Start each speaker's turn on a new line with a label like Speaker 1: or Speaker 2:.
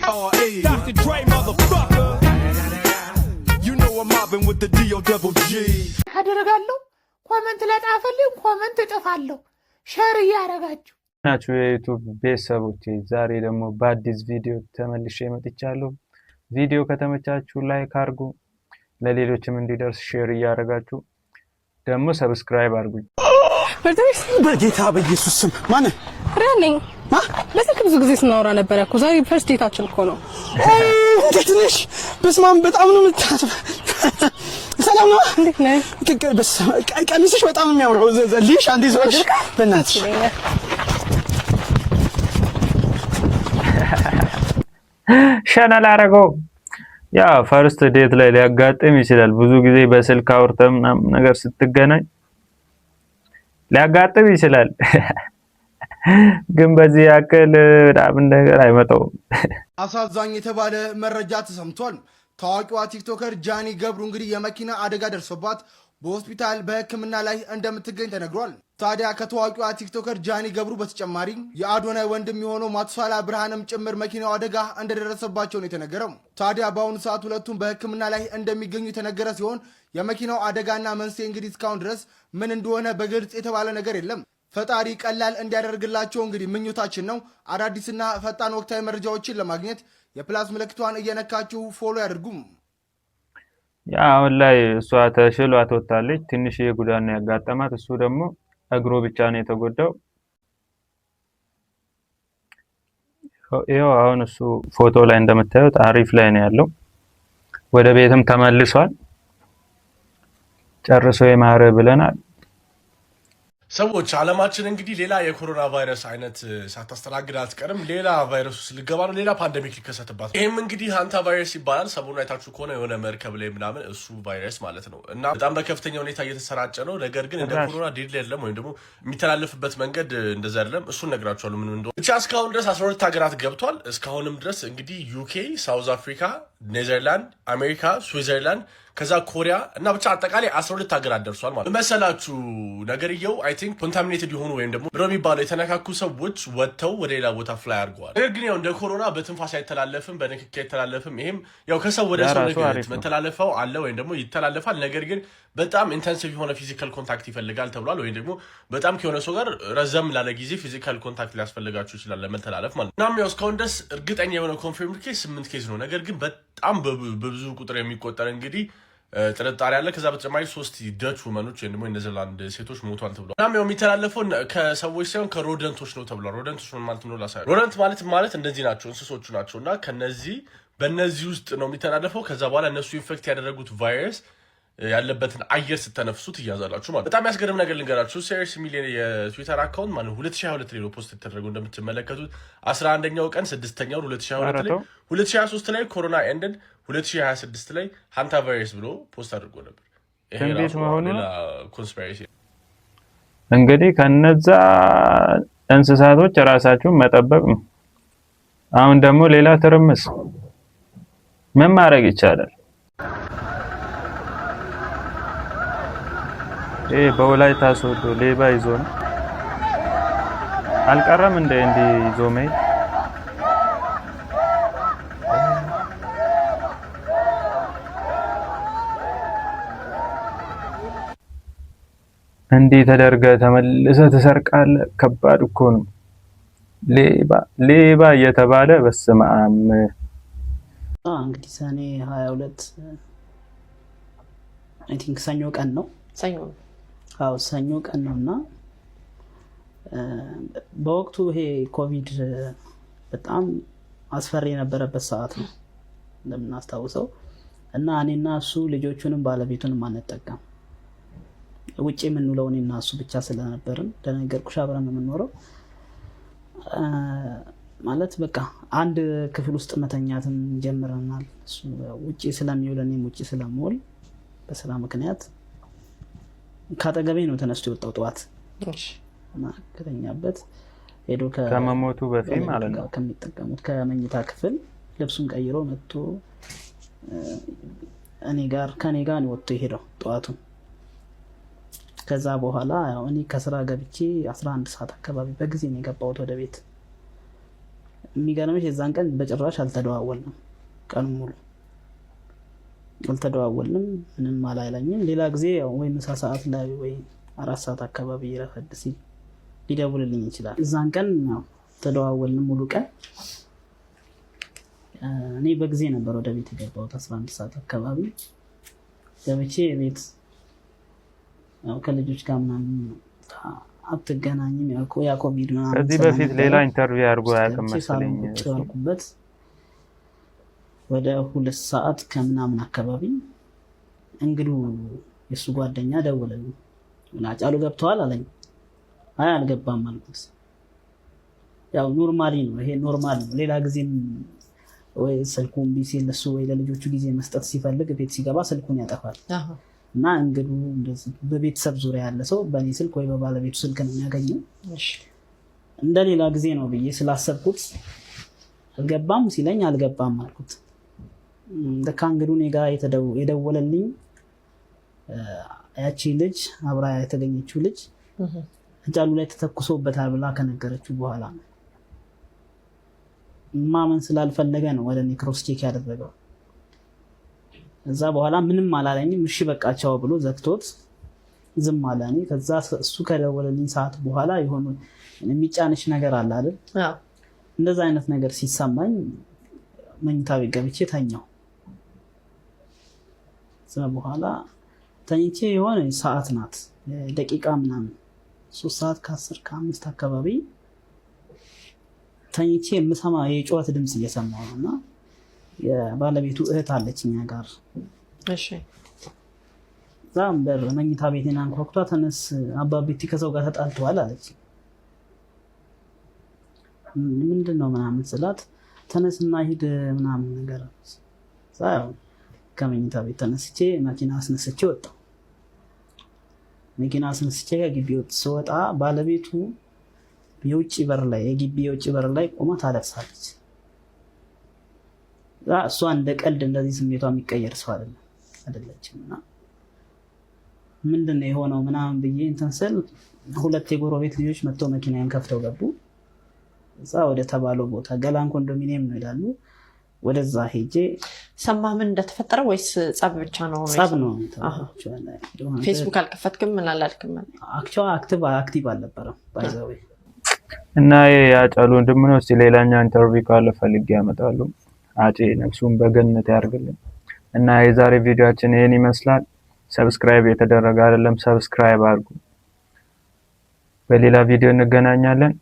Speaker 1: Dr. Dre, motherfucker. You know I'm mobbing with the D.O. double G.
Speaker 2: አደረጋለሁ ኮሜንት ለጣፈልኝ ኮሜንት እጥፋለሁ ሼር ያረጋችሁ
Speaker 3: ናችሁ የዩቲዩብ ቤተሰቦቼ ዛሬ ደግሞ በአዲስ ቪዲዮ ተመልሼ መጥቻለሁ። ቪዲዮ ከተመቻችሁ ላይክ አድርጉ፣ ለሌሎችም እንዲደርስ ሼር ያረጋችሁ፣ ደግሞ ሰብስክራይብ አድርጉኝ።
Speaker 4: በጌታ በኢየሱስ ስም ማን
Speaker 5: ረነኝ ለስልክ ብዙ ጊዜ ስናወራ ነበር እኮ ዛሬ ፈርስት ዴታችን እኮ ነው።
Speaker 4: እንዴት ነሽ? በስማም በጣም ነው የምታስበ ሰላም ነው።
Speaker 5: እንዴት ነህ?
Speaker 4: ቀሚስሽ በጣም የሚያምረው ዘልሽ አንዴ ዘወሽ በእናትሽ
Speaker 3: ሻናል አረጋው ያ ፈርስት ዴት ላይ ሊያጋጥም ይችላል። ብዙ ጊዜ በስልክ አውርተም ነገር ስትገናኝ ሊያጋጥም ይችላል። ግን በዚህ ያክል ዳም ነገር አይመጣውም።
Speaker 6: አሳዛኝ የተባለ መረጃ ተሰምቷል። ታዋቂዋ ቲክቶከር ጃኒ ገብሩ እንግዲህ የመኪና አደጋ ደርሶባት በሆስፒታል በሕክምና ላይ እንደምትገኝ ተነግሯል። ታዲያ ከታዋቂዋ ቲክቶከር ጃኒ ገብሩ በተጨማሪ የአዶናይ ወንድም የሆነው ማቱሳላ ብርሃንም ጭምር መኪናው አደጋ እንደደረሰባቸው ነው የተነገረው። ታዲያ በአሁኑ ሰዓት ሁለቱም በሕክምና ላይ እንደሚገኙ የተነገረ ሲሆን የመኪናው አደጋና መንስኤ እንግዲህ እስካሁን ድረስ ምን እንደሆነ በግልጽ የተባለ ነገር የለም። ፈጣሪ ቀላል እንዲያደርግላቸው እንግዲህ ምኞታችን ነው። አዳዲስና ፈጣን ወቅታዊ መረጃዎችን ለማግኘት የፕላስ ምልክቷን እየነካችሁ ፎሎ ያድርጉም።
Speaker 3: ያ አሁን ላይ እሷ ተሽሏት ወጣለች። ትንሽ የጉዳት ነው ያጋጠማት። እሱ ደግሞ እግሩ ብቻ ነው የተጎዳው። ይሄው አሁን እሱ ፎቶ ላይ እንደምታዩት አሪፍ ላይ ነው ያለው። ወደ ቤትም ተመልሷል። ጨርሶ ይማረ ብለናል።
Speaker 7: ሰዎች ዓለማችን እንግዲህ ሌላ የኮሮና ቫይረስ አይነት ሳታስተናግድ አትቀርም። ሌላ ቫይረስ ውስጥ ልገባ ነው። ሌላ ፓንደሚክ ሊከሰትባት። ይህም እንግዲህ ሃንታ ቫይረስ ይባላል። ሰሞኑን አይታችሁ ከሆነ የሆነ መርከብ ላይ ምናምን እሱ ቫይረስ ማለት ነው እና በጣም በከፍተኛ ሁኔታ እየተሰራጨ ነው። ነገር ግን እንደ ኮሮና ዴድሊ አይደለም፣ ወይም ደግሞ የሚተላለፍበት መንገድ እንደዛ አይደለም። እሱን ነግራችኋለሁ ምን እንደሆነ። ብቻ እስካሁን ድረስ 12 ሀገራት ገብቷል። እስካሁንም ድረስ እንግዲህ ዩኬ፣ ሳውዝ አፍሪካ፣ ኔዘርላንድ፣ አሜሪካ፣ ስዊዘርላንድ ከዛ ኮሪያ እና ብቻ አጠቃላይ 12 ሀገራት ደርሷል ማለት መሰላችሁ። ነገርየው አይ ቲንክ ኮንታሚኔትድ የሆኑ ወይም ደግሞ ብሎ የሚባለው የተነካኩ ሰዎች ወጥተው ወደ ሌላ ቦታ ፍላይ አድርገዋል። ነገር ግን ያው እንደ ኮሮና በትንፋስ አይተላለፍም፣ በንክኪ አይተላለፍም። ይሄም ያው ከሰው ወደ ሰው ንክኪ መተላለፈው አለ ወይም ደግሞ ይተላለፋል። ነገር ግን በጣም ኢንተንሲቭ የሆነ ፊዚካል ኮንታክት ይፈልጋል ተብሏል። ወይም ደግሞ በጣም ከሆነ ሰው ጋር ረዘም ላለ ጊዜ ፊዚካል ኮንታክት ሊያስፈልጋችሁ ይችላል ለመተላለፍ ማለት ነው። እናም ያው እስካሁን ድረስ እርግጠኛ የሆነ ኮንፊርምድ ኬስ 8 ኬዝ ነው። ነገር ግን በጣም በብዙ ቁጥር የሚቆጠር እንግዲህ ጥርጣሬ አለ። ከዛ በተጨማሪ 3 ደች ውመኖች ወይም ደግሞ የኔዘርላንድ ሴቶች ሞቷል ተብሏል። እናም ያው የሚተላለፈው ከሰዎች ሳይሆን ከሮደንቶች ነው ተብሏል። ሮደንቶች ማለት ነው ላሳይ። ሮደንት ማለት እንደዚህ ናቸው፣ እንስሶቹ ናቸው እና በእነዚህ ውስጥ ነው የሚተላለፈው። ከዛ በኋላ እነሱ ኢንፌክት ያደረጉት ቫይረስ ያለበትን አየር ስተነፍሱት እያዛላችሁ ማለት። በጣም ያስገርም ነገር ልንገራችሁ። ሴሪየስ ሚሊዮን የትዊተር አካውንት ማለት 2022 ላይ ነው ፖስት የተደረገው እንደምትመለከቱት 11ኛው ቀን 6ኛው 2022 ላይ 2023 ላይ ኮሮና ኤንድድ 2026 ላይ ሃንታ ቫይረስ ብሎ ፖስት አድርጎ ነበር። ይሄ ራሱ ሌላ ኮንስፒሬሲ
Speaker 3: እንግዲህ ከነዛ እንስሳቶች ራሳችሁን መጠበቅ ነው። አሁን ደግሞ ሌላ ትርምስ ምን ማድረግ ይቻላል? በወላይታ ሶዶ ሌባ ይዞ ነው አልቀረም እንደ ይዞ መሄድ። እንዲህ ተደርገህ ተመልሰህ ትሰርቃለህ። ከባድ እኮ ነው። ሌባ እየተባለ በስመ አብ።
Speaker 8: እንግዲህ ሰኔ 22 አይ ቲንክ ሰኞ ቀን ነው። ሰኞ ቀን ነውና በወቅቱ ይሄ ኮቪድ በጣም አስፈሪ የነበረበት ሰዓት ነው እንደምናስታውሰው እና እኔና እሱ ልጆቹንም ባለቤቱንም አንጠቀም። ውጪ የምንውለው እኔና እሱ ብቻ ስለነበርን እንደነገርኩሽ አብረን ነው የምንኖረው። ማለት በቃ አንድ ክፍል ውስጥ መተኛትን ጀምረናል። እሱ ውጪ ስለሚውል እኔም ውጪ ስለምውል በስራ ምክንያት ካጠገቤ ነው ተነስቶ የወጣው ጠዋት። እና ከተኛበት ሄዶ
Speaker 3: ከመሞቱ በፊት ማለት ነው
Speaker 8: ከሚጠቀሙት ከመኝታ ክፍል ልብሱን ቀይሮ መጥቶ ከኔ ጋር ነው ወጥቶ የሄደው ጠዋቱን። ከዛ በኋላ ያው እኔ ከስራ ገብቼ 11 ሰዓት አካባቢ በጊዜ ነው የገባሁት ወደ ቤት። የሚገርምሽ የዛን ቀን በጭራሽ አልተደዋወልንም። ቀን ሙሉ አልተደዋወልንም። ምንም አላይለኝም። ሌላ ጊዜ ያው ወይ ምሳ ሰዓት ላይ ወይ 4 ሰዓት አካባቢ ይረፈድ ሲል ሊደውልልኝ ይችላል። እዛን ቀን ያው ተደዋወልን ሙሉ ቀን። እኔ በጊዜ ነበር ወደ ቤት የገባሁት 11 ሰዓት አካባቢ ገብቼ ቤት ያው ከልጆች ጋር ምናምን አትገናኝም ያ ኮቪድ ምናምን።
Speaker 3: ከዚህ በፊት ሌላ ኢንተርቪው አድርጎ አያውቅም መሰለኝ።
Speaker 8: ጨርኩበት ወደ 2 ሰዓት ከምናምን አካባቢ እንግዱ የሱ ጓደኛ ደወለልኝ። አጫሉ ገብተዋል አለኝ። አይ አልገባም አልኩት። ያው ኖርማሊ ነው ይሄ ኖርማል ነው። ሌላ ጊዜም ወይ ስልኩን ቢሲል እሱ ወይ ለልጆቹ ጊዜ መስጠት ሲፈልግ ቤት ሲገባ ስልኩን ያጠፋል። እና እንግዱ እንደዚህ በቤተሰብ ዙሪያ ያለ ሰው በኔ ስልክ ወይ በባለቤቱ ስልክ ነው የሚያገኘው። እንደሌላ ጊዜ ነው ብዬ ስላሰብኩት አልገባም ሲለኝ አልገባም አልኩት። ለካ እንግዱ እኔ ጋር የደወለልኝ ያቺ ልጅ አብራ የተገኘችው ልጅ አጫሉ ላይ ተተኩሶበታል ብላ ከነገረችው በኋላ ነው። ማመን ስላልፈለገ ነው ወደ እኔ ክሮስ ቼክ ያደረገው። እዛ በኋላ ምንም አላለኝም። እሺ በቃ ቻው ብሎ ዘግቶት ዝም አለ። እኔ ከዛ እሱ ከደወለልኝ ሰዓት በኋላ የሆነ የሚጫንሽ ነገር አለ አይደል? እንደዛ አይነት ነገር ሲሰማኝ መኝታ ቤት ገብቼ ተኛው። ከዛ በኋላ ተኝቼ የሆነ ሰዓት ናት ደቂቃ ምናምን 3 ሰዓት ከ10 ከ5 አካባቢ ተኝቼ የምሰማ የጩኸት ድምጽ እየሰማሁ ነው። እና የባለቤቱ እህት አለች እኛ ጋር።
Speaker 5: እሺ
Speaker 8: ዛም በመኝታ ቤቴን አንኳኩታ ተነስ አባቤቲ ከሰው ጋር ተጣልተዋል አለች። ምንድነው ምናምን ስላት ተነስና ሂድ ምናምን ነገር ሳይሆን ከመኝታ ቤት ተነስቼ መኪና አስነስቼ ወጣሁ። መኪና አስነስቼ ከግቢ ስወጣ ባለቤቱ የውጭ በር ላይ የግቢ የውጭ በር ላይ ቆማ ታለቅሳለች። እሷ እንደ ቀልድ እንደዚህ ስሜቷ የሚቀየር ሰው አይደለችም። እና ምንድነው የሆነው ምናምን ብዬ እንትን ስል 2 የጎረቤት ልጆች መጥተው መኪናዬን ከፍተው ገቡ። እዛ ወደ ተባለው ቦታ ገላን ኮንዶሚኒየም ነው ይላሉ። ወደዛ ሄጄ
Speaker 5: ሰማህ ምን እንደተፈጠረ ወይስ ጸብ ብቻ ነው?
Speaker 8: ጸብ ነው።
Speaker 5: ፌስቡክ አልከፈትክም? ምን አላልክም?
Speaker 8: አክቲቭ አልነበረም ባይዘው።
Speaker 3: እና ያጫሉ ወንድም ነው። እስቲ ሌላኛው ኢንተርቪው ካለ ፈልጌ ያመጣሉ። አጪ ነፍሱን በገነት ያርግልን። እና የዛሬ ቪዲዮአችን ይሄን ይመስላል። ሰብስክራይብ የተደረገ አይደለም ሰብስክራይብ አድርጉ። በሌላ ቪዲዮ እንገናኛለን።